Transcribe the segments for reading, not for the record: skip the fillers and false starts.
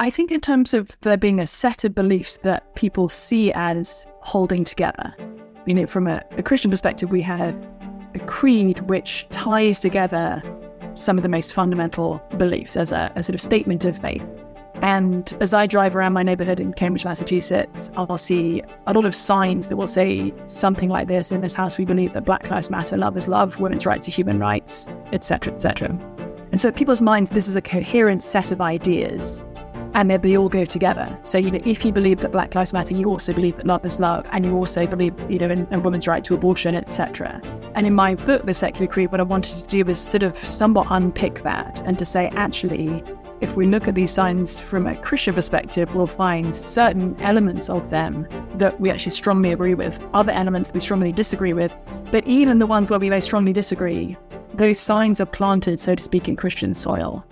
I think in terms of there being a set of beliefs that people see as holding together. From a Christian perspective, we have a creed which ties together some of the most fundamental beliefs as a sort of statement of faith. And as I drive around my neighborhood in Cambridge, Massachusetts, I'll see a lot of signs that will say something like this: in this house we believe that Black Lives Matter, love is love, women's rights are human rights, etc., etc. And so in people's minds, this is a coherent set of ideas, and they all go together. So, if you believe that Black Lives Matter, you also believe that love is love, and you also believe, in a woman's right to abortion, etc. And in my book, The Secular Creed, what I wanted to do was sort of somewhat unpick that and to say, actually, if we look at these signs from a Christian perspective, we'll find certain elements of them that we actually strongly agree with, other elements that we strongly disagree with. But even the ones where we may strongly disagree, those signs are planted, so to speak, in Christian soil.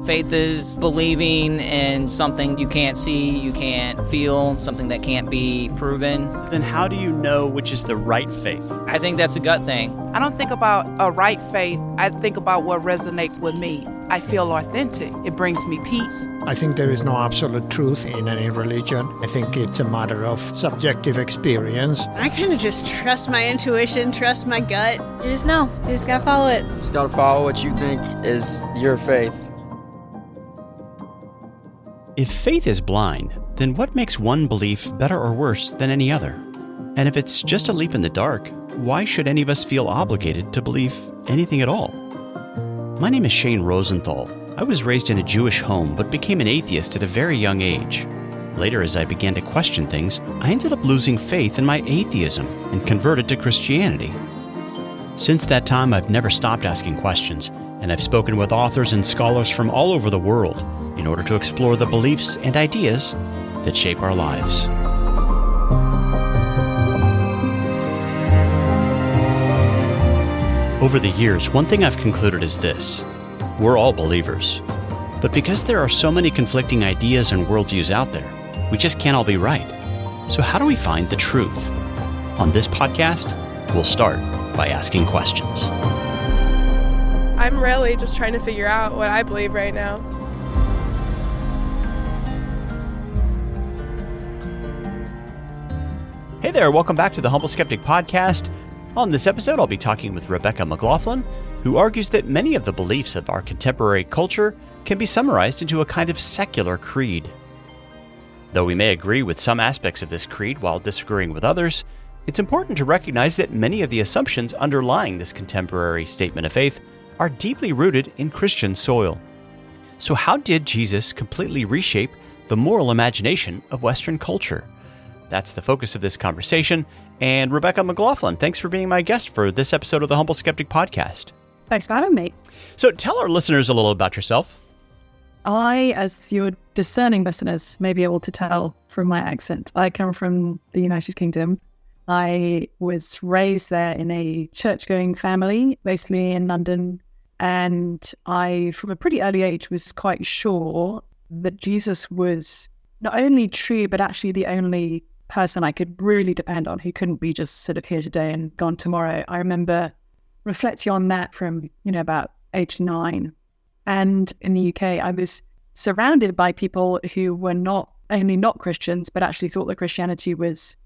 Faith is believing in something you can't see, you can't feel, something that can't be proven. So then how do you know which is the right faith? I think that's a gut thing. I don't think about a right faith. I think about what resonates with me. I feel authentic. It brings me peace. I think there is no absolute truth in any religion. I think it's a matter of subjective experience. I kind of just trust my intuition, trust my gut. You just know. You just gotta follow it. You just gotta follow what you think is your faith. If faith is blind, then what makes one belief better or worse than any other? And if it's just a leap in the dark, why should any of us feel obligated to believe anything at all? My name is Shane Rosenthal. I was raised in a Jewish home but became an atheist at a very young age. Later, as I began to question things, I ended up losing faith in my atheism and converted to Christianity. Since that time, I've never stopped asking questions, and I've spoken with authors and scholars from all over the world in order to explore the beliefs and ideas that shape our lives. Over the years, one thing I've concluded is this: we're all believers. But because there are so many conflicting ideas and worldviews out there, we just can't all be right. So how do we find the truth? On this podcast, we'll start by asking questions. I'm really just trying to figure out what I believe right now. Hey there, welcome back to the Humble Skeptic Podcast. On this episode, I'll be talking with Rebecca McLaughlin, who argues that many of the beliefs of our contemporary culture can be summarized into a kind of secular creed. Though we may agree with some aspects of this creed while disagreeing with others, it's important to recognize that many of the assumptions underlying this contemporary statement of faith are deeply rooted in Christian soil. So how did Jesus completely reshape the moral imagination of Western culture? That's the focus of this conversation. And Rebecca McLaughlin, thanks for being my guest for this episode of the Humble Skeptic Podcast. Thanks for having me. So tell our listeners a little about yourself. I, as your discerning listeners may be able to tell from my accent, I come from the United Kingdom. I was raised there in a church-going family, basically in London. And I, from a pretty early age, was quite sure that Jesus was not only true, but actually the only person I could really depend on, who couldn't be just sort of here today and gone tomorrow. I remember reflecting on that from, about age 9. And in the UK, I was surrounded by people who were not only not Christians, but actually thought that Christianity was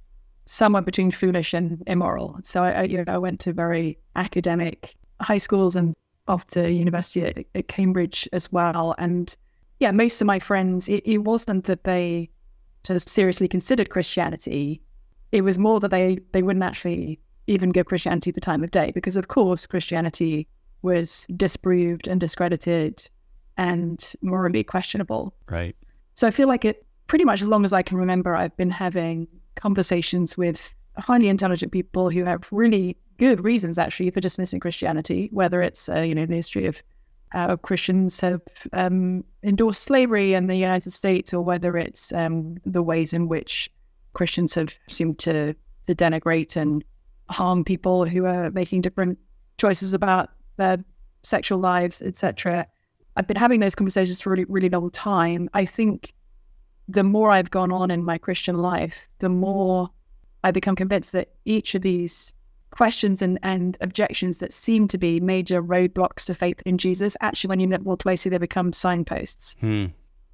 somewhere between foolish and immoral. So I went to very academic high schools and off to university at Cambridge as well. And yeah, most of my friends, it wasn't that they just seriously considered Christianity. It was more that they wouldn't actually even give Christianity the time of day, because of course Christianity was disproved and discredited and morally questionable. Right. So I feel like it pretty much as long as I can remember, I've been having conversations with highly intelligent people who have really good reasons actually for dismissing Christianity, whether it's the history of how Christians have endorsed slavery in the United States, or whether it's the ways in which Christians have seemed to denigrate and harm people who are making different choices about their sexual lives, etc. I've been having those conversations for a really, really long time. I think the more I've gone on in my Christian life, the more I become convinced that each of these questions and objections that seem to be major roadblocks to faith in Jesus, actually, when you look more closely, they become signposts.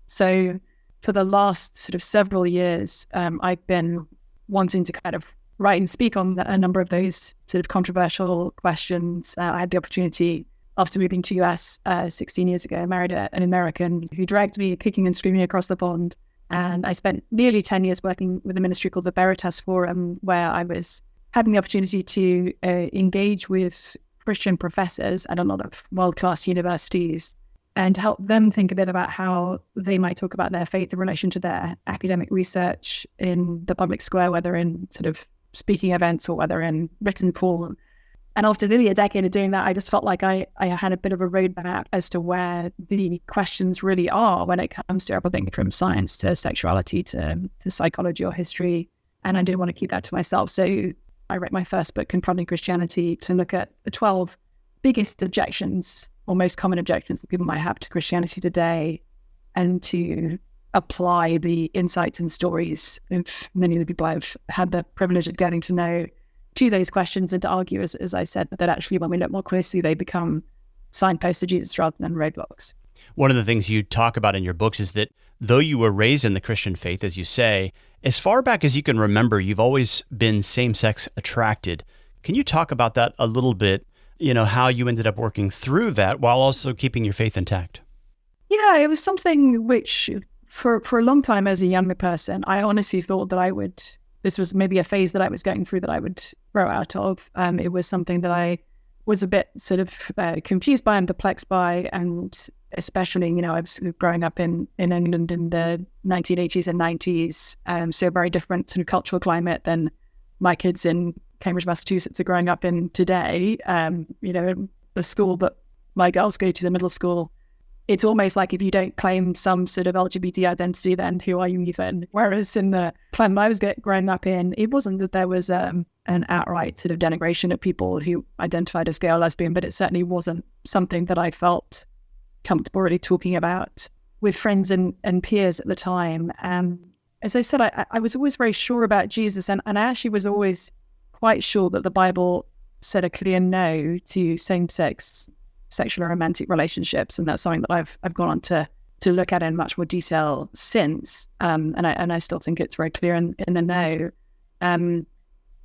So for the last sort of several years, I've been wanting to kind of write and speak on a number of those sort of controversial questions. I had the opportunity after moving to US 16 years ago. I married an American who dragged me kicking and screaming across the pond. And I spent nearly 10 years working with a ministry called the Veritas Forum, where I was having the opportunity to engage with Christian professors at a lot of world-class universities and help them think a bit about how they might talk about their faith in relation to their academic research in the public square, whether in sort of speaking events or whether in written form. And after nearly a decade of doing that, I just felt like I had a bit of a roadmap as to where the questions really are when it comes to everything from science to sexuality to psychology or history. And I didn't want to keep that to myself. So I wrote my first book, Confronting Christianity, to look at the 12 biggest objections or most common objections that people might have to Christianity today, and to apply the insights and stories of many of the people I've had the privilege of getting to know to those questions, and to argue, as I said, that actually when we look more closely, they become signposts to Jesus rather than roadblocks. One of the things you talk about in your books is that though you were raised in the Christian faith, as you say, as far back as you can remember, you've always been same-sex attracted. Can you talk about that a little bit, how you ended up working through that while also keeping your faith intact? Yeah, it was something which for a long time as a younger person, I honestly thought that this was maybe a phase that I was going through that I would grow out of. It was something that I was a bit sort of confused by and perplexed by, and especially, I was growing up in England in the 1980s and 90s, so a very different sort of cultural climate than my kids in Cambridge, Massachusetts are growing up in today. The school that my girls go to, the middle school, it's almost like if you don't claim some sort of LGBT identity, then who are you even? Whereas in the climate I was growing up in, it wasn't that there was an outright sort of denigration of people who identified as gay or lesbian, but it certainly wasn't something that I felt comfortable really talking about with friends and peers at the time. As I said, I was always very sure about Jesus, and I actually was always quite sure that the Bible said a clear no to same-sex sexual and romantic relationships, and that's something that I've gone on to look at in much more detail since, and I still think it's very clear in the no.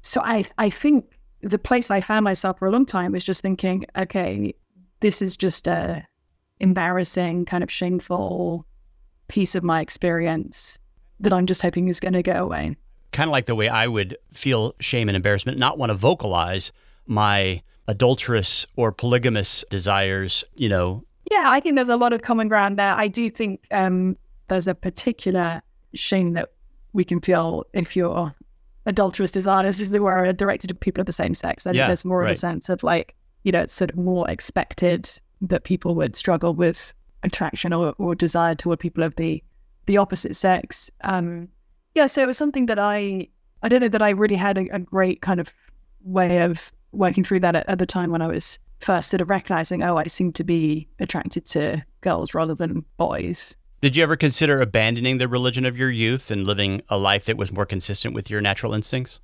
So I think the place I found myself for a long time was just thinking, okay, this is just a embarrassing, kind of shameful piece of my experience that I'm just hoping is going to go away. Kind of like the way I would feel shame and embarrassment, not want to vocalize my adulterous or polygamous desires, Yeah, I think there's a lot of common ground there. I do think there's a particular shame that we can feel if your adulterous desires, as they were, directed to people of the same sex. I think there's more of a sense of it's sort of more expected that people would struggle with attraction or desire toward people of the opposite sex. So it was something that I don't know that I really had a great kind of way of working through that at the time when I was first sort of recognizing, I seem to be attracted to girls rather than boys. Did you ever consider abandoning the religion of your youth and living a life that was more consistent with your natural instincts?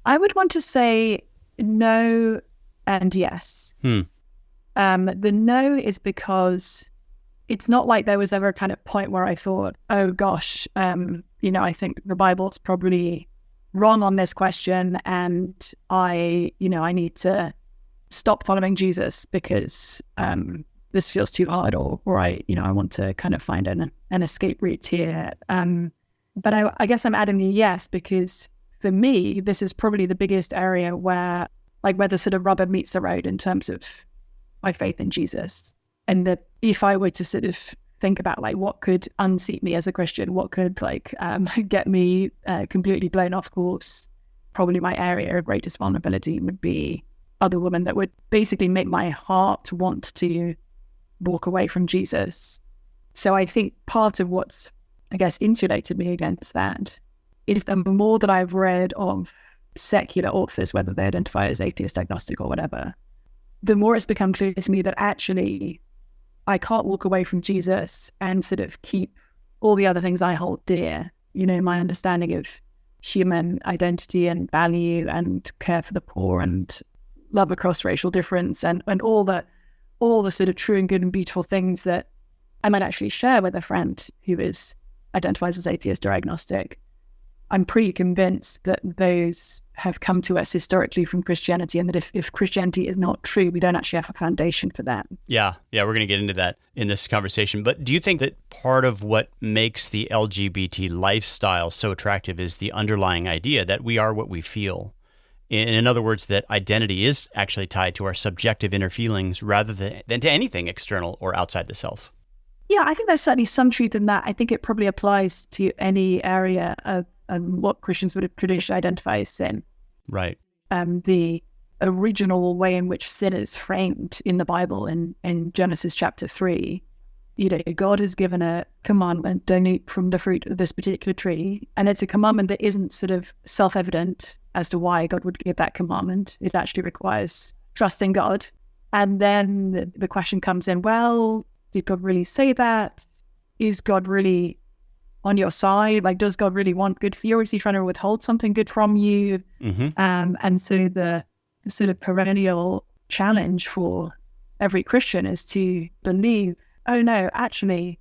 I would want to say no and yes. The no is because it's not like there was ever a kind of point where I thought, oh gosh, I think the Bible's probably wrong on this question, and I need to stop following Jesus because this feels too hard, or I want to kind of find an escape route here. But I guess I'm adding the yes because for me, this is probably the biggest area where the sort of rubber meets the road in terms of my faith in Jesus. And that if I were to sort of think about what could unseat me as a Christian, what could get me completely blown off course, probably my area of greatest vulnerability would be other women that would basically make my heart want to walk away from Jesus. So I think part of what's, I guess, insulated me against that is the more that I've read of secular authors, whether they identify as atheist, agnostic or whatever, the more it's become clear to me that actually I can't walk away from Jesus and sort of keep all the other things I hold dear. My understanding of human identity and value and care for the poor and love across racial difference and all the sort of true and good and beautiful things that I might actually share with a friend who identifies as atheist or agnostic. I'm pretty convinced that those have come to us historically from Christianity, and that if Christianity is not true, we don't actually have a foundation for that. Yeah, we're going to get into that in this conversation. But do you think that part of what makes the LGBT lifestyle so attractive is the underlying idea that we are what we feel? In other words, that identity is actually tied to our subjective inner feelings rather than to anything external or outside the self? Yeah, I think there's certainly some truth in that. I think it probably applies to any area of what Christians would have traditionally identified as sin. Right. The original way in which sin is framed in the Bible in Genesis chapter 3, God has given a commandment, don't eat from the fruit of this particular tree. And it's a commandment that isn't sort of self-evident as to why God would give that commandment. It actually requires trust in God. And then the question comes in, well, did God really say that? Is God really on your side? Like, does God really want good for you? Or is he trying to withhold something good from you? Mm-hmm. And so the sort of perennial challenge for every Christian is to believe, oh no, actually,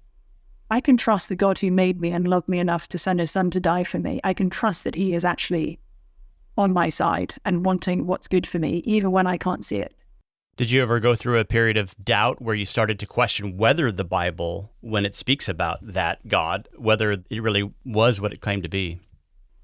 I can trust the God who made me and loved me enough to send his son to die for me. I can trust that he is actually on my side and wanting what's good for me, even when I can't see it. Did you ever go through a period of doubt where you started to question whether the Bible, when it speaks about that God, whether it really was what it claimed to be?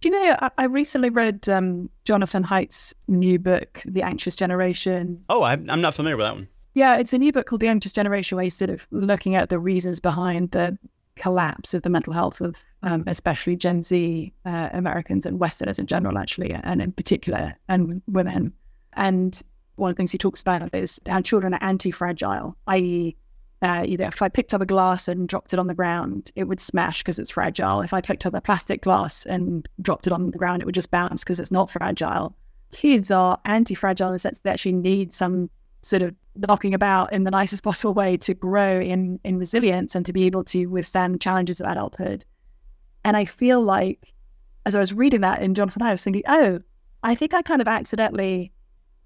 I recently read Jonathan Haidt's new book, The Anxious Generation. Oh, I'm not familiar with that one. Yeah, it's a new book called The Anxious Generation, where he's sort of looking at the reasons behind the collapse of the mental health of especially Gen Z Americans and Westerners in general, actually, and in particular, and women. And one of the things he talks about is how children are anti-fragile, i.e., if I picked up a glass and dropped it on the ground, it would smash because it's fragile. If I picked up a plastic glass and dropped it on the ground, it would just bounce because it's not fragile. Kids are anti-fragile in the sense that they actually need some sort of knocking about in the nicest possible way to grow in resilience and to be able to withstand challenges of adulthood. And I feel like, as I was reading that in Jonathan Haidt, I was thinking, oh, I think I kind of accidentally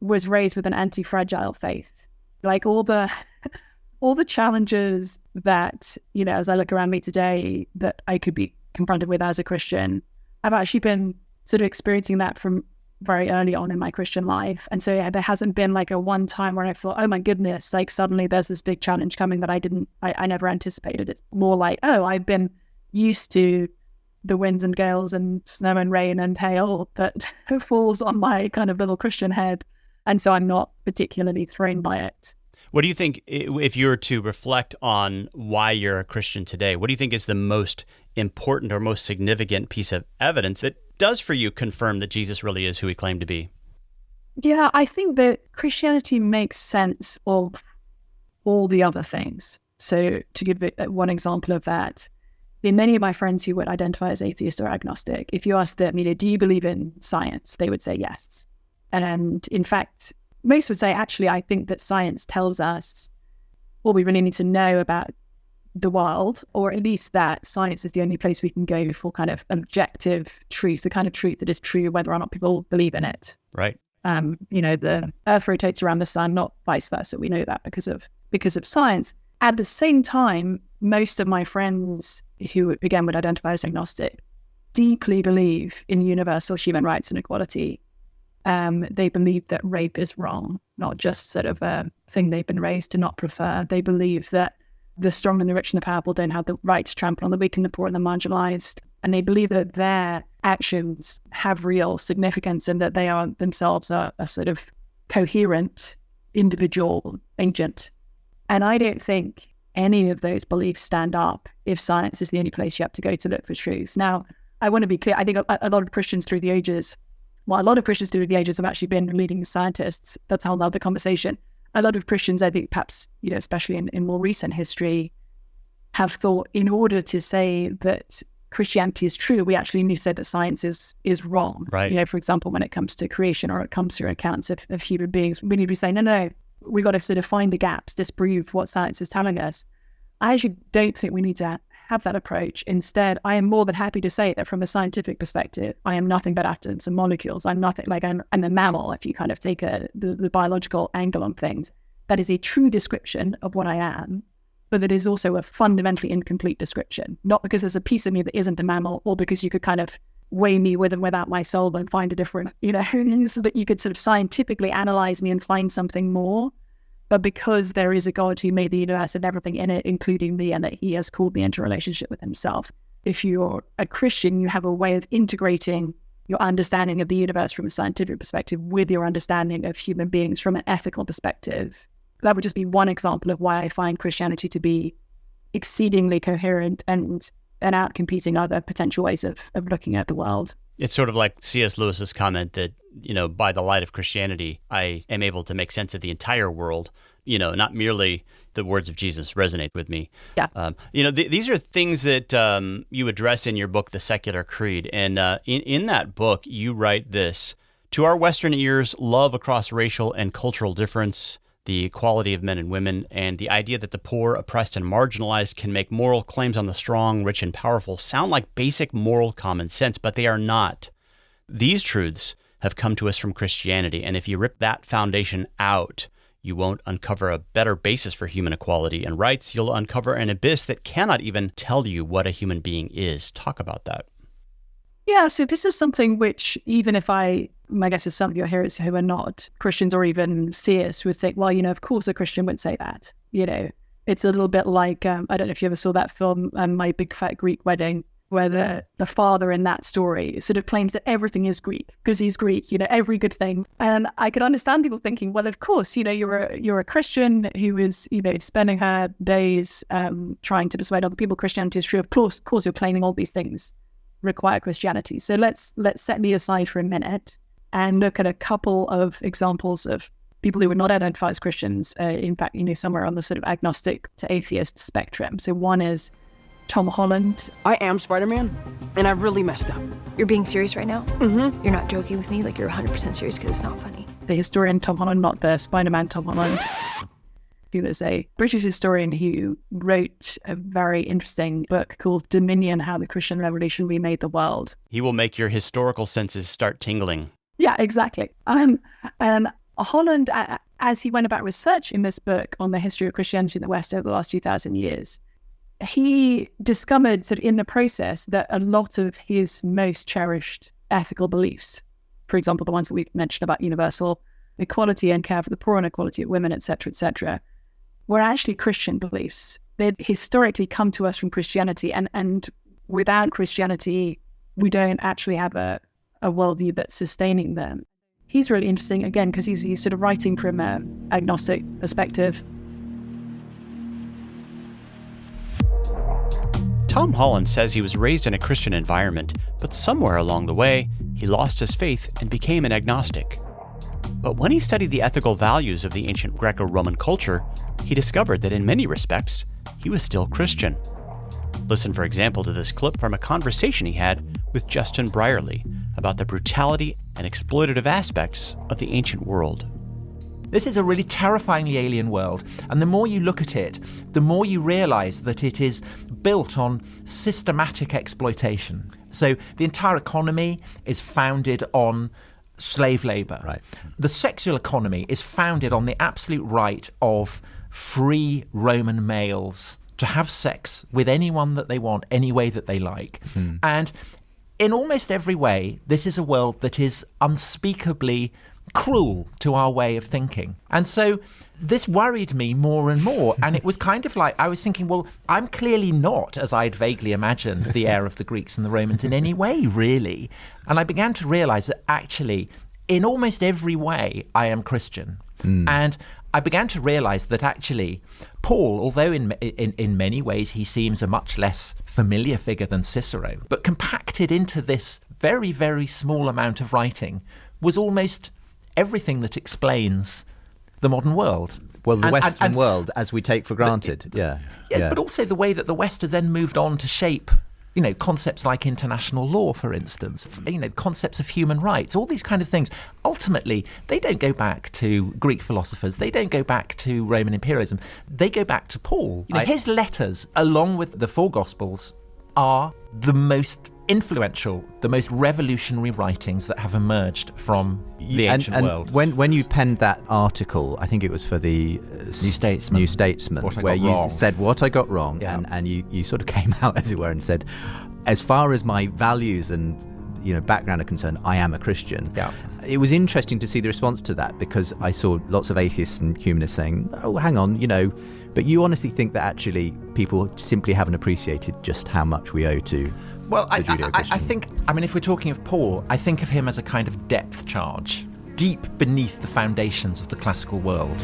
was raised with an anti-fragile faith. Like all the challenges that, as I look around me today, that I could be confronted with as a Christian, I've actually been sort of experiencing that from very early on in my Christian life. And so there hasn't been like a one time where I thought, oh my goodness, like suddenly there's this big challenge coming that I never anticipated. It's more like, oh, I've been used to the winds and gales and snow and rain and hail that falls on my kind of little Christian head. And so I'm not particularly thrown by it. What do you think, if you were to reflect on why you're a Christian today, what do you think is the most important or most significant piece of evidence that does for you confirm that Jesus really is who he claimed to be? Yeah, I think that Christianity makes sense of all the other things. So to give one example of that, in many of my friends who would identify as atheist or agnostic, if you ask them, do you believe in science? They would say yes. And in fact, most would say, actually, I think that science tells us all we really need to know about the world, or at least that science is the only place we can go for kind of objective truth, the kind of truth that is true whether or not people believe in it. Right. The Earth rotates around the sun, not vice versa. We know that because of science. At the same time, most of my friends who, again, would identify as agnostic deeply believe in universal human rights and equality. They believe that rape is wrong, not just sort of a thing they've been raised to not prefer. They believe that the strong and the rich and the powerful don't have the right to trample on the weak and the poor and the marginalized. And they believe that their actions have real significance and that they are themselves a sort of coherent individual agent. And I don't think any of those beliefs stand up if science is the only place you have to go to look for truth. Now, I want to be clear. I think a lot of Christians through the ages have actually been leading scientists. That's a whole other conversation. A lot of Christians, I think perhaps, especially in more recent history, have thought in order to say that Christianity is true, we actually need to say that science is wrong. Right. For example, when it comes to creation or it comes to accounts of human beings, we need to be saying, no, we've got to sort of find the gaps, disprove what science is telling us. I actually don't think we need to have that approach. Instead, I am more than happy to say that from a scientific perspective, I am nothing but atoms and molecules. I'm nothing like I'm a mammal, if you kind of take the biological angle on things. That is a true description of what I am, but that is also a fundamentally incomplete description. Not because there's a piece of me that isn't a mammal, or because you could kind of weigh me with and without my soul and find a different, so that you could sort of scientifically analyze me and find something more. But because there is a God who made the universe and everything in it, including me, and that he has called me into a relationship with himself. If you're a Christian, you have a way of integrating your understanding of the universe from a scientific perspective with your understanding of human beings from an ethical perspective. That would just be one example of why I find Christianity to be exceedingly coherent and out-competing other potential ways of looking at the world. It's sort of like C.S. Lewis's comment that, by the light of Christianity, I am able to make sense of the entire world, not merely the words of Jesus resonate with me. Yeah. These are things that you address in your book, The Secular Creed. And in that book, you write this: to our Western ears, love across racial and cultural difference, the equality of men and women, and the idea that the poor, oppressed, and marginalized can make moral claims on the strong, rich, and powerful sound like basic moral common sense, but they are not. These truths have come to us from Christianity, and if you rip that foundation out, you won't uncover a better basis for human equality and rights. You'll uncover an abyss that cannot even tell you what a human being is. Talk about that. Yeah, so this is something which, even if my guess is some of your hearers who are not Christians or even theists would think, well, of course a Christian would say that. It's a little bit like, I don't know if you ever saw that film, My Big Fat Greek Wedding, where the father in that story sort of claims that everything is Greek because he's Greek, every good thing. And I could understand people thinking, well, of course, you're a Christian who is, spending her days trying to persuade other people Christianity is true. Of course, you're claiming all these things require Christianity. So let's set me aside for a minute and look at a couple of examples of people who would not identify as Christians, in fact, somewhere on the sort of agnostic to atheist spectrum. So one is Tom Holland. I am Spider-Man, and I've really messed up. You're being serious right now? Mm-hmm. You're not joking with me? Like, you're 100% serious because it's not funny. The historian Tom Holland, not the Spider-Man Tom Holland. He was a British historian who wrote a very interesting book called Dominion, How the Christian Revolution Remade the World. He will make your historical senses start tingling. Yeah, exactly. And Holland, as he went about researching this book on the history of Christianity in the West over the last 2,000 years, he discovered sort of in the process that a lot of his most cherished ethical beliefs, for example, the ones that we mentioned about universal equality and care for the poor and equality of women, etc., were actually Christian beliefs. They'd historically come to us from Christianity, and without Christianity, we don't actually have a worldview that's sustaining them. He's really interesting, again, because he's sort of writing from an agnostic perspective. Tom Holland says he was raised in a Christian environment, but somewhere along the way, he lost his faith and became an agnostic. But when he studied the ethical values of the ancient Greco-Roman culture, he discovered that in many respects, he was still Christian. Listen, for example, to this clip from a conversation he had with Justin Brierley about the brutality and exploitative aspects of the ancient world. This is a really terrifyingly alien world, and the more you look at it, the more you realize that it is built on systematic exploitation. So the entire economy is founded on slave labor. Right. The sexual economy is founded on the absolute right of free Roman males to have sex with anyone that they want, any way that they like. And in almost every way, this is a world that is unspeakably cruel to our way of thinking. And so this worried me more and more. And it was kind of like, I was thinking, well, I'm clearly not, as I'd vaguely imagined, the heir of the Greeks and the Romans in any way, really. And I began to realize that actually, in almost every way, I am Christian. And I began to realize that actually Paul, although in many ways he seems a much less familiar figure than Cicero, but compacted into this very, very small amount of writing was almost everything that explains the modern world. Well, the Western world, as we take for granted. Yes, but also the way that the West has then moved on to shape concepts like international law, for instance, concepts of human rights, all these kind of things. Ultimately, they don't go back to Greek philosophers. They don't go back to Roman imperialism. They go back to Paul. His letters, along with the four Gospels, are the most influential, the most revolutionary writings that have emerged from the ancient world. When you penned that article, I think it was for the New Statesman, where you said what I got wrong, and you sort of came out, as it were, and said, as far as my values and background are concerned, I am a Christian. Yeah. It was interesting to see the response to that, because I saw lots of atheists and humanists saying, oh, hang on, but you honestly think that actually people simply haven't appreciated just how much we owe to I think, if we're talking of Paul, I think of him as a kind of depth charge, deep beneath the foundations of the classical world.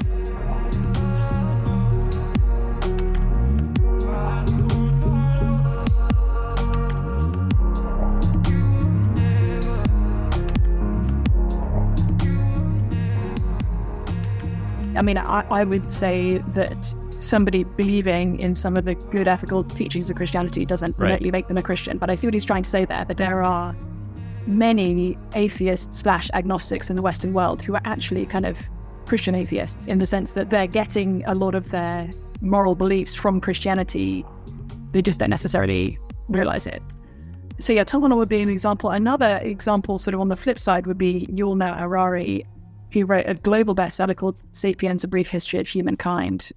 I would say that somebody believing in some of the good ethical teachings of Christianity doesn't remotely make them a Christian. But I see what he's trying to say there, that there are many atheists/agnostics in the Western world who are actually kind of Christian atheists, in the sense that they're getting a lot of their moral beliefs from Christianity. They just don't necessarily realize it. So yeah, Tom would be an example. Another example sort of on the flip side would be Yuval Noah Harari, who wrote a global bestseller called Sapiens, A Brief History of Humankind.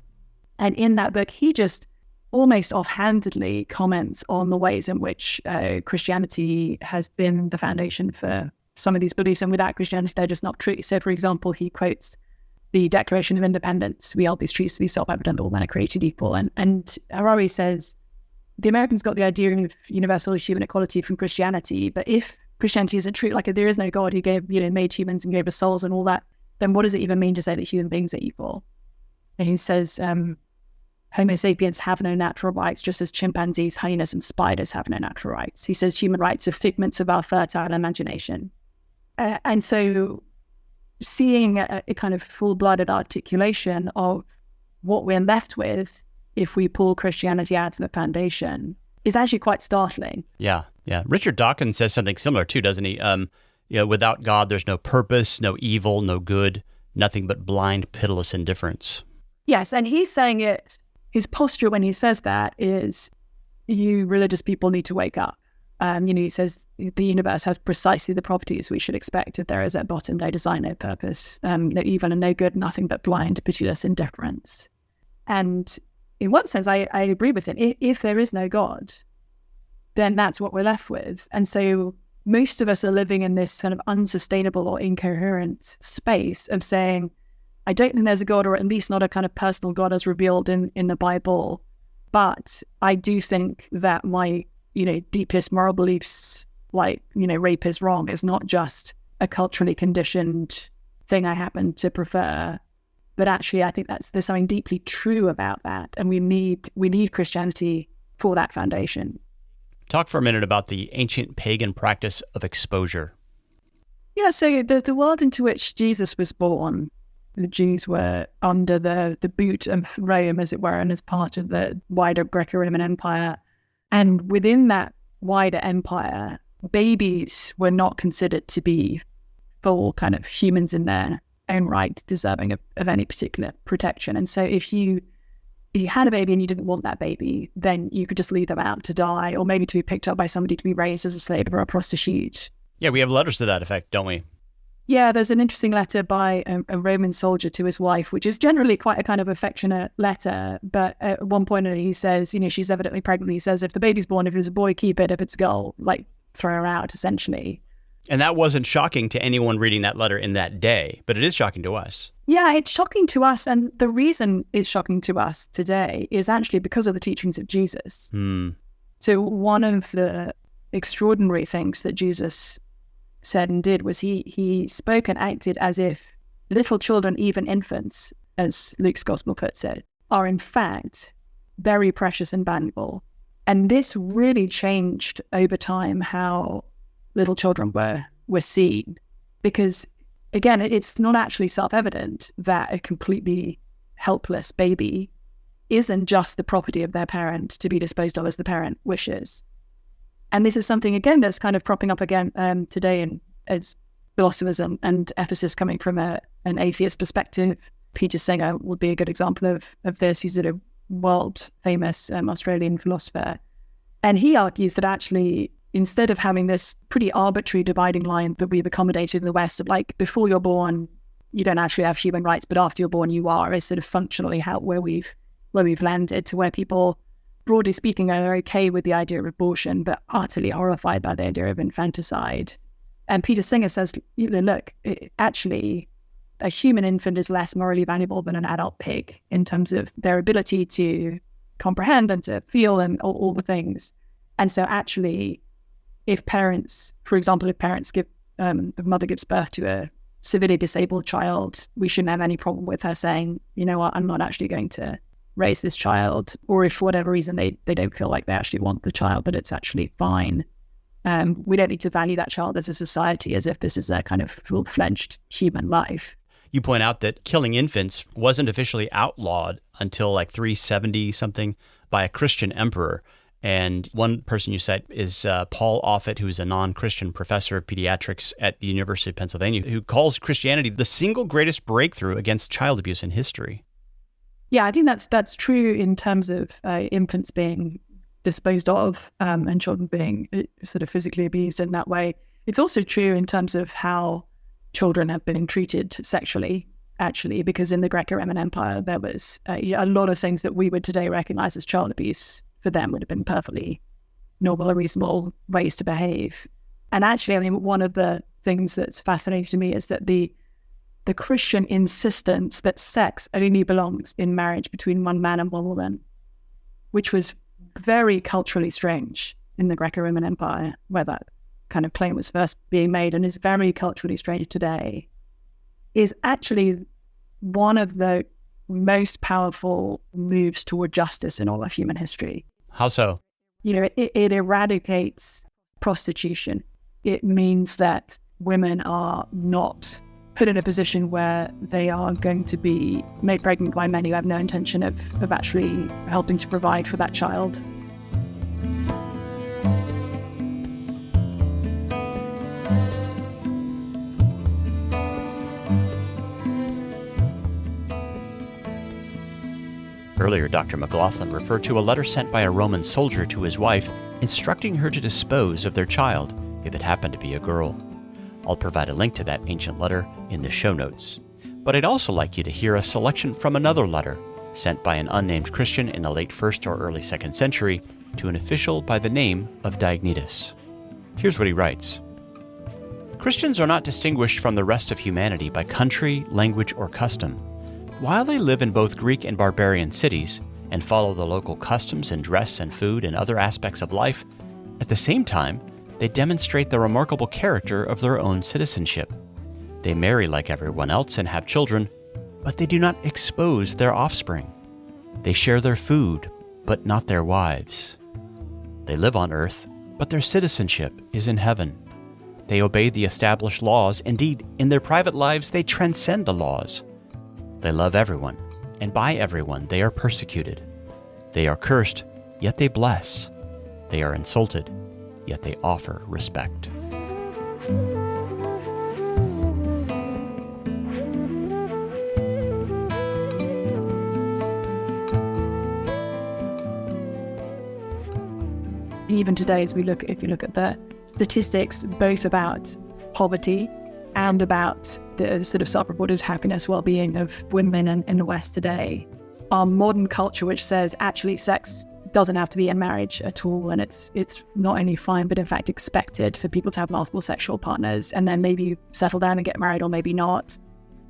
And in that book, he just almost offhandedly comments on the ways in which Christianity has been the foundation for some of these beliefs. And without Christianity, they're just not true. So, for example, he quotes the Declaration of Independence. We hold these truths to be self-evident, all men are created equal. And Harari says, the Americans got the idea of universal human equality from Christianity. But if Christianity isn't true, like if there is no God who gave, made humans and gave us souls and all that, then what does it even mean to say that human beings are equal? And he says, Homo sapiens have no natural rights, just as chimpanzees, hyenas, and spiders have no natural rights. He says human rights are figments of our fertile imagination. And so seeing a kind of full-blooded articulation of what we're left with if we pull Christianity out of the foundation is actually quite startling. Yeah. Richard Dawkins says something similar too, doesn't he? Without God, there's no purpose, no evil, no good, nothing but blind, pitiless indifference. Yes, and he's saying it, his posture when he says that is, you religious people need to wake up. He says the universe has precisely the properties we should expect if there is at bottom no design, no purpose, no evil and no good, nothing but blind, pitiless indifference. And in one sense, I agree with him. If there is no God, then that's what we're left with. And so most of us are living in this kind of unsustainable or incoherent space of saying, I don't think there's a God, or at least not a kind of personal God as revealed in the Bible. But I do think that my, deepest moral beliefs, like, rape is wrong, is not just a culturally conditioned thing I happen to prefer. But actually, I think there's something deeply true about that. And we need Christianity for that foundation. Talk for a minute about the ancient pagan practice of exposure. Yeah, so the world into which Jesus was born, the Jews were under the boot of Rome, as it were, and as part of the wider Greco-Roman Empire. And within that wider empire, babies were not considered to be full kind of humans in their own right, deserving of any particular protection. And so if you had a baby and you didn't want that baby, then you could just leave them out to die, or maybe to be picked up by somebody to be raised as a slave or a prostitute. Yeah, we have letters to that effect, don't we? Yeah, there's an interesting letter by a Roman soldier to his wife, which is generally quite a kind of affectionate letter. But at one point he says, she's evidently pregnant. He says, if the baby's born, if it's a boy, keep it. If it's a girl, throw her out, essentially. And that wasn't shocking to anyone reading that letter in that day, but it is shocking to us. Yeah, it's shocking to us. And the reason it's shocking to us today is actually because of the teachings of Jesus. So one of the extraordinary things that Jesus said and did was he spoke and acted as if little children, even infants, as Luke's gospel puts it, are in fact very precious and valuable. And this really changed over time how little children were seen, because again, it's not actually self-evident that a completely helpless baby isn't just the property of their parent to be disposed of as the parent wishes. And this is something, again, that's kind of cropping up again today as philosophism and ethicists coming from an atheist perspective. Peter Singer would be a good example of this. He's a world-famous Australian philosopher. And he argues that actually, instead of having this pretty arbitrary dividing line that we've accommodated in the West of like, before you're born, you don't actually have human rights, but after you're born, you are, is sort of functionally where we've landed, to where people, broadly speaking, are okay with the idea of abortion, but utterly horrified by the idea of infanticide. And Peter Singer says, look, actually, a human infant is less morally valuable than an adult pig in terms of their ability to comprehend and to feel and all the things. And so actually, if parents give, the mother gives birth to a severely disabled child, we shouldn't have any problem with her saying, you know what, I'm not actually going to raise this child. Or if for whatever reason they don't feel like they actually want the child, but it's actually fine. We don't need to value that child as a society as if this is their kind of full-fledged human life. You point out that killing infants wasn't officially outlawed until like 370 something by a Christian emperor. And one person you cite is Paul Offit, who is a non-Christian professor of pediatrics at the University of Pennsylvania, who calls Christianity the single greatest breakthrough against child abuse in history. Yeah, I think that's true in terms of infants being disposed of and children being sort of physically abused in that way. It's also true in terms of how children have been treated sexually, actually, because in the Greco-Roman Empire, there was a lot of things that we would today recognize as child abuse for them would have been perfectly normal or reasonable ways to behave. And actually, I mean, one of the things that's fascinating to me is that the Christian insistence that sex only belongs in marriage between one man and one woman, which was very culturally strange in the Greco-Roman Empire, where that kind of claim was first being made, and is very culturally strange today, is actually one of the most powerful moves toward justice in all of human history. How so? It eradicates prostitution. It means that women are not put in a position where they are going to be made pregnant by men who have no intention of actually helping to provide for that child. Earlier, Dr. McLaughlin referred to a letter sent by a Roman soldier to his wife, instructing her to dispose of their child if it happened to be a girl. I'll provide a link to that ancient letter in the show notes. But I'd also like you to hear a selection from another letter sent by an unnamed Christian in the late 1st or early 2nd century to an official by the name of Diognetus. Here's what he writes. Christians are not distinguished from the rest of humanity by country, language, or custom. While they live in both Greek and barbarian cities and follow the local customs in dress and food and other aspects of life, at the same time, they demonstrate the remarkable character of their own citizenship. They marry like everyone else and have children, but they do not expose their offspring. They share their food, but not their wives. They live on earth, but their citizenship is in heaven. They obey the established laws. Indeed, in their private lives, they transcend the laws. They love everyone, and by everyone they are persecuted. They are cursed, yet they bless. They are insulted, yet they offer respect. Even today, if you look at the statistics, both about poverty and about the sort of self-reported happiness, well-being of women in the West today, our modern culture, which says actually sex doesn't have to be in marriage at all, and it's not only fine, but in fact expected for people to have multiple sexual partners and then maybe settle down and get married or maybe not.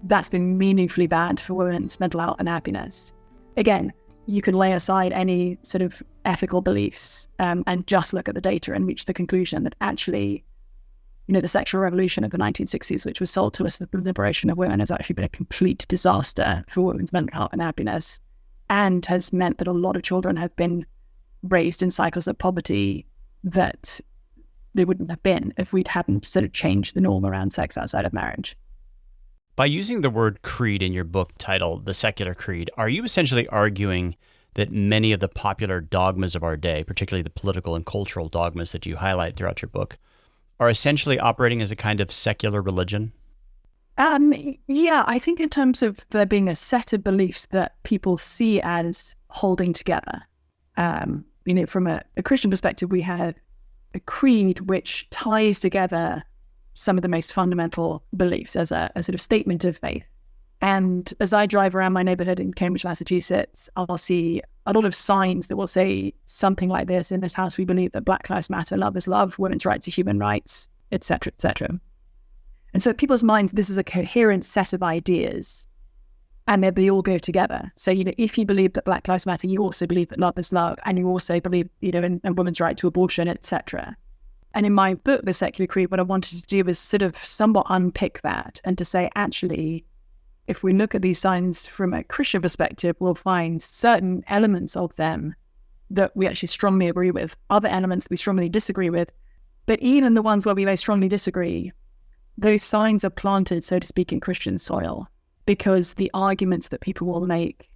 That's been meaningfully bad for women's mental health and happiness. Again, you can lay aside any sort of ethical beliefs and just look at the data and reach the conclusion that actually, the sexual revolution of the 1960s, which was sold to us as the liberation of women, has actually been a complete disaster for women's mental health and happiness, and has meant that a lot of children have been raised in cycles of poverty that they wouldn't have been if we hadn't sort of changed the norm around sex outside of marriage. By using the word creed in your book titled The Secular Creed, are you essentially arguing that many of the popular dogmas of our day, particularly the political and cultural dogmas that you highlight throughout your book, are essentially operating as a kind of secular religion? Yeah, I think in terms of there being a set of beliefs that people see as holding together. From a Christian perspective, we have a creed which ties together some of the most fundamental beliefs as a sort of statement of faith. And as I drive around my neighborhood in Cambridge, Massachusetts, I'll see a lot of signs that will say something like this: in this house, we believe that Black Lives Matter, love is love, women's rights are human rights, etc., etc. And so in people's minds, this is a coherent set of ideas, and they all go together. So, if you believe that Black Lives Matter, you also believe that love is love, and you also believe, in women's right to abortion, etc. And in my book, The Secular Creed, what I wanted to do was sort of somewhat unpick that and to say, actually, if we look at these signs from a Christian perspective, we'll find certain elements of them that we actually strongly agree with, other elements that we strongly disagree with. But even the ones where we may strongly disagree, those signs are planted, so to speak, in Christian soil, because the arguments that people will make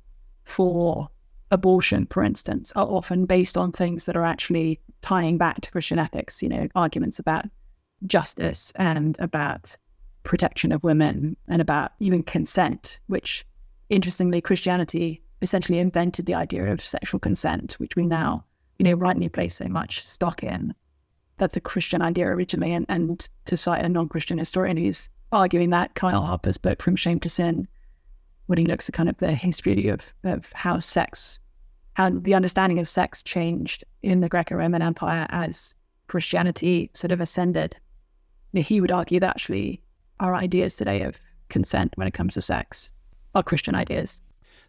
for abortion, for instance, are often based on things that are actually tying back to Christian ethics, arguments about justice and about protection of women and about even consent, which, interestingly, Christianity essentially invented the idea of sexual consent, which we now, rightly place so much stock in. That's a Christian idea originally, and to cite a non-Christian historian who's arguing that, Kyle Harper's book From Shame to Sin, when he looks at kind of the history of how the understanding of sex changed in the Greco-Roman Empire as Christianity sort of ascended. He would argue that actually our ideas today of consent when it comes to sex are Christian ideas.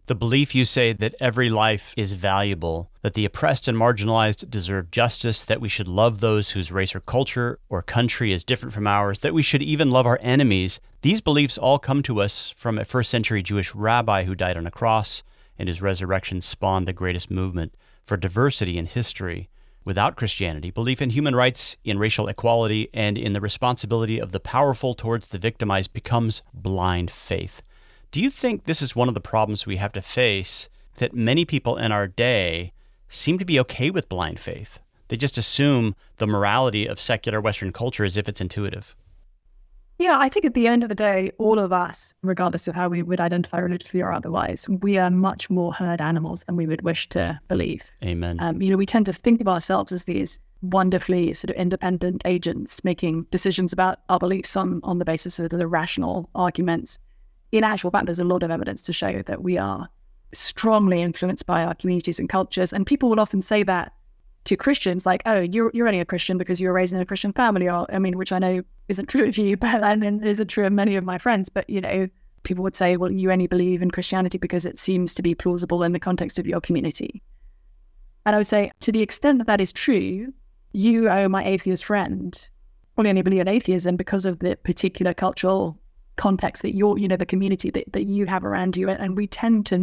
The belief, you say, that every life is valuable, that the oppressed and marginalized deserve justice, that we should love those whose race or culture or country is different from ours, that we should even love our enemies. These beliefs all come to us from a first-century Jewish rabbi who died on a cross, and his resurrection spawned the greatest movement for diversity in history. Without Christianity, belief in human rights, in racial equality, and in the responsibility of the powerful towards the victimized becomes blind faith. Do you think this is one of the problems we have to face, that many people in our day seem to be okay with blind faith? They just assume the morality of secular Western culture as if it's intuitive. Yeah, I think at the end of the day, all of us, regardless of how we would identify religiously or otherwise, we are much more herd animals than we would wish to believe. Amen. We tend to think of ourselves as these wonderfully sort of independent agents making decisions about our beliefs on the basis of the rational arguments. In actual fact, there's a lot of evidence to show that we are strongly influenced by our communities and cultures. And people will often say that to Christians, like, oh, you're only a Christian because you were raised in a Christian family, or, which I know isn't true of you, but and isn't true of many of my friends. But, people would say, well, you only believe in Christianity because it seems to be plausible in the context of your community. And I would say, to the extent that that is true, you, my atheist friend, probably only believe in atheism because of the particular cultural context that the community that you have around you. And we tend to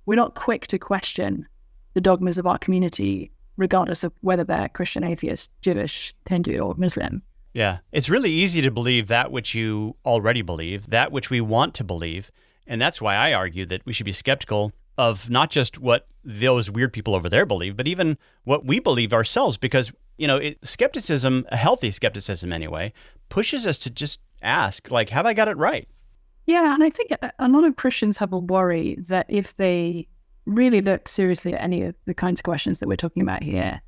we're not quick to question the dogmas of our community, regardless of whether they're Christian, atheist, Jewish, Hindu, or Muslim. Yeah, it's really easy to believe that which you already believe, that which we want to believe. And that's why I argue that we should be skeptical of not just what those weird people over there believe, but even what we believe ourselves, because, skepticism, a healthy skepticism anyway, pushes us to just ask, like, have I got it right? Yeah, and I think a lot of Christians have a worry that if they really look seriously at any of the kinds of questions that we're talking about here,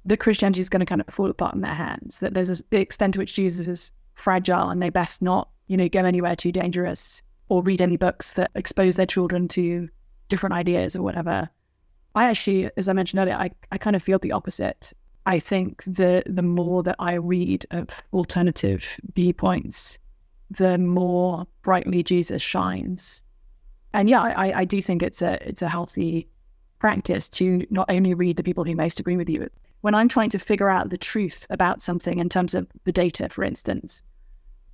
that Christianity is going to kind of fall apart in their hands, that there's the extent to which Jesus is fragile and they best not, go anywhere too dangerous or read any books that expose their children to different ideas or whatever. I actually, as I mentioned earlier, I kind of feel the opposite. I think the more that I read of alternative viewpoints, the more brightly Jesus shines. And yeah, I do think it's a healthy practice to not only read the people who most agree with you. When I'm trying to figure out the truth about something in terms of the data, for instance,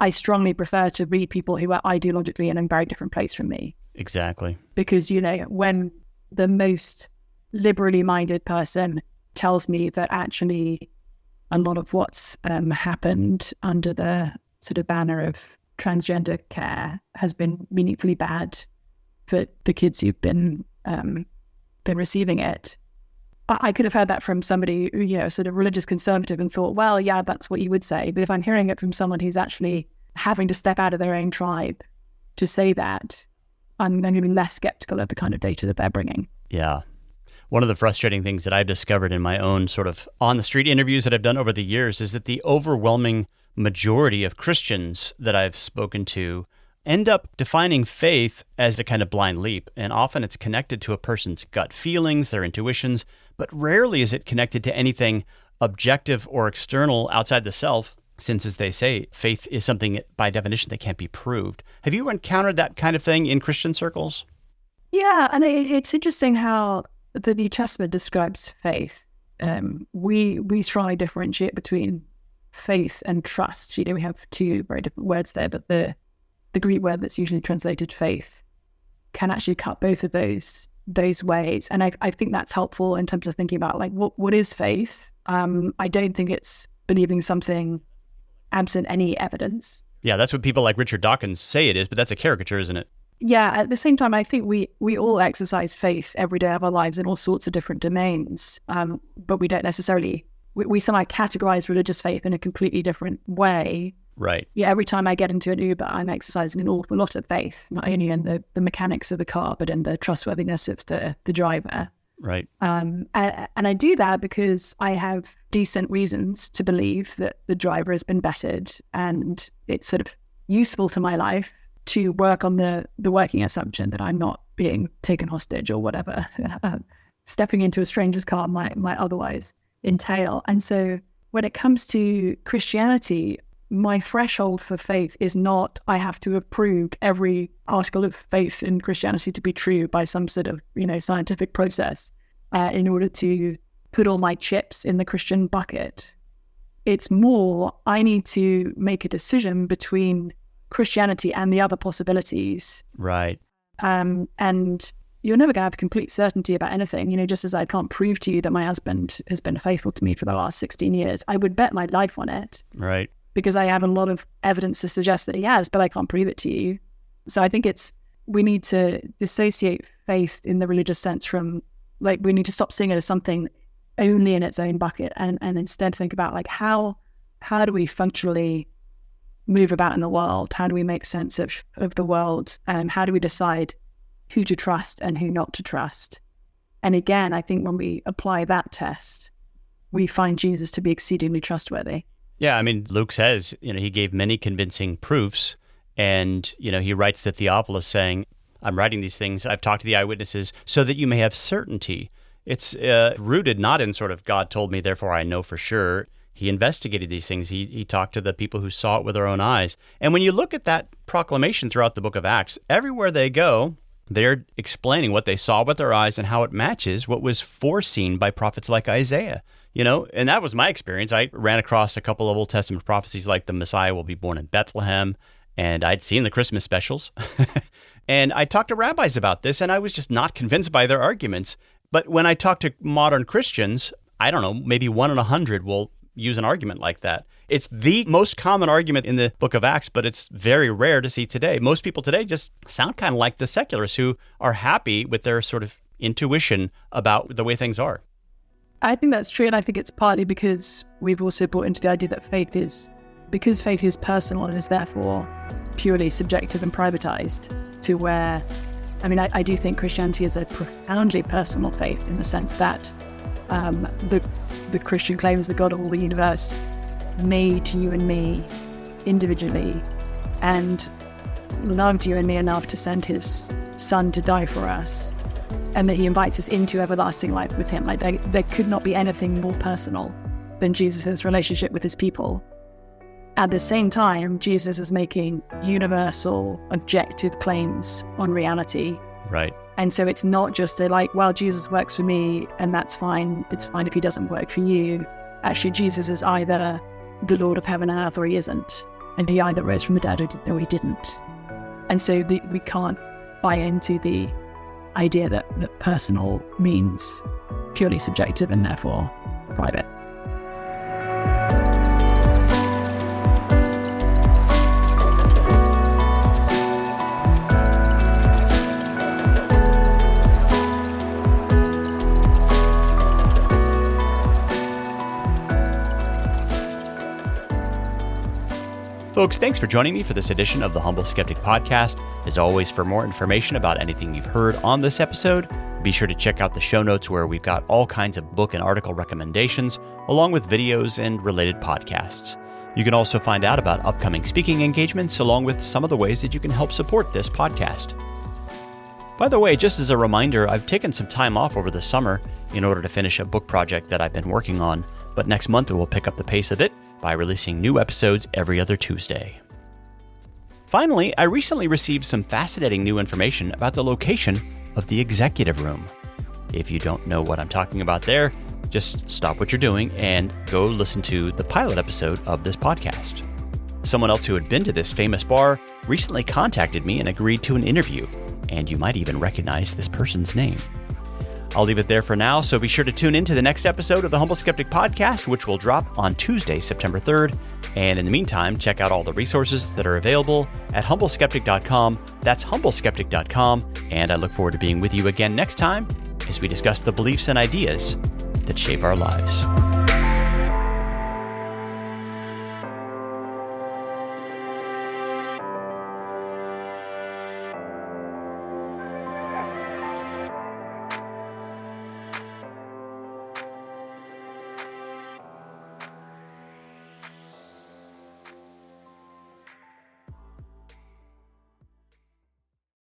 I strongly prefer to read people who are ideologically in a very different place from me. Exactly. Because, when the most liberally minded person tells me that actually a lot of what's happened under the sort of banner of transgender care has been meaningfully bad for the kids who've been been receiving it. I could have heard that from somebody who, sort of religious conservative and thought, well, yeah, that's what you would say. But if I'm hearing it from someone who's actually having to step out of their own tribe to say that, I'm going to be less skeptical of the kind of data that they're bringing. Yeah. One of the frustrating things that I've discovered in my own sort of on-the-street interviews that I've done over the years is that the overwhelming majority of Christians that I've spoken to end up defining faith as a kind of blind leap. And often it's connected to a person's gut feelings, their intuitions, but rarely is it connected to anything objective or external outside the self, since, as they say, faith is something by definition that can't be proved. Have you encountered that kind of thing in Christian circles? Yeah, and it's interesting how the New Testament describes faith. We try to differentiate between faith and trust. We have two very different words there, but the Greek word that's usually translated faith can actually cut both of those ways. And I think that's helpful in terms of thinking about like what is faith. I don't think it's believing something absent any evidence. Yeah, that's what people like Richard Dawkins say it is, but that's a caricature, isn't it? Yeah, at the same time, I think we all exercise faith every day of our lives in all sorts of different domains, but we don't necessarily, we somehow categorize religious faith in a completely different way. Right. Yeah, every time I get into an Uber, I'm exercising an awful lot of faith, not only in the mechanics of the car, but in the trustworthiness of the driver. Right. And I do that because I have decent reasons to believe that the driver has been vetted, and it's sort of useful to my life to work on the working assumption that I'm not being taken hostage or whatever stepping into a stranger's car might otherwise entail. And so when it comes to Christianity, my threshold for faith is not I have to have proved every article of faith in Christianity to be true by some sort of scientific process in order to put all my chips in the Christian bucket. It's more I need to make a decision between Christianity and the other possibilities. Right. And you're never going to have complete certainty about anything. Just as I can't prove to you that my husband has been faithful to me for the last 16 years, I would bet my life on it. Right. Because I have a lot of evidence to suggest that he has, but I can't prove it to you. So I think we need to dissociate faith in the religious sense from, like, we need to stop seeing it as something only in its own bucket and instead think about, like, how do we functionally move about in the world? How do we make sense of the world? How do we decide who to trust and who not to trust? And again, I think when we apply that test, we find Jesus to be exceedingly trustworthy. Yeah, I mean, Luke says, he gave many convincing proofs, and, he writes to Theophilus saying, I'm writing these things, I've talked to the eyewitnesses, so that you may have certainty. It's rooted not in sort of God told me, therefore I know for sure. He investigated these things. He talked to the people who saw it with their own eyes. And when you look at that proclamation throughout the book of Acts, everywhere they go, they're explaining what they saw with their eyes and how it matches what was foreseen by prophets like Isaiah. And that was my experience. I ran across a couple of Old Testament prophecies like the Messiah will be born in Bethlehem, and I'd seen the Christmas specials. And I talked to rabbis about this, and I was just not convinced by their arguments. But when I talk to modern Christians, I don't know, maybe 1 in 100 will use an argument like that. It's the most common argument in the book of Acts, but it's very rare to see today. Most people today just sound kind of like the secularists who are happy with their sort of intuition about the way things are. I think that's true, and I think it's partly because we've also brought into the idea that faith is personal and is therefore purely subjective and privatized, to where, I do think Christianity is a profoundly personal faith in the sense that the Christian claims the God of all the universe made you and me individually and loved you and me enough to send his son to die for us, and that he invites us into everlasting life with him. Like there could not be anything more personal than Jesus' relationship with his people. At the same time, Jesus is making universal, objective claims on reality. Right. And so it's not just Jesus works for me and that's fine. It's fine if he doesn't work for you. Actually, Jesus is either the Lord of heaven and earth or he isn't. And he either rose from the dead or he didn't. And so we can't buy into the idea that personal means purely subjective and therefore private. Folks, thanks for joining me for this edition of the Humble Skeptic Podcast. As always, for more information about anything you've heard on this episode, be sure to check out the show notes where we've got all kinds of book and article recommendations, along with videos and related podcasts. You can also find out about upcoming speaking engagements, along with some of the ways that you can help support this podcast. By the way, just as a reminder, I've taken some time off over the summer in order to finish a book project that I've been working on, but next month we'll pick up the pace of it by releasing new episodes every other Tuesday. Finally, I recently received some fascinating new information about the location of the executive room. If you don't know what I'm talking about there, just stop what you're doing and go listen to the pilot episode of this podcast. Someone else who had been to this famous bar recently contacted me and agreed to an interview, and you might even recognize this person's name. I'll leave it there for now, so be sure to tune in to the next episode of the Humble Skeptic Podcast, which will drop on Tuesday, September 3rd. And in the meantime, check out all the resources that are available at humbleskeptic.com. That's humbleskeptic.com. And I look forward to being with you again next time as we discuss the beliefs and ideas that shape our lives.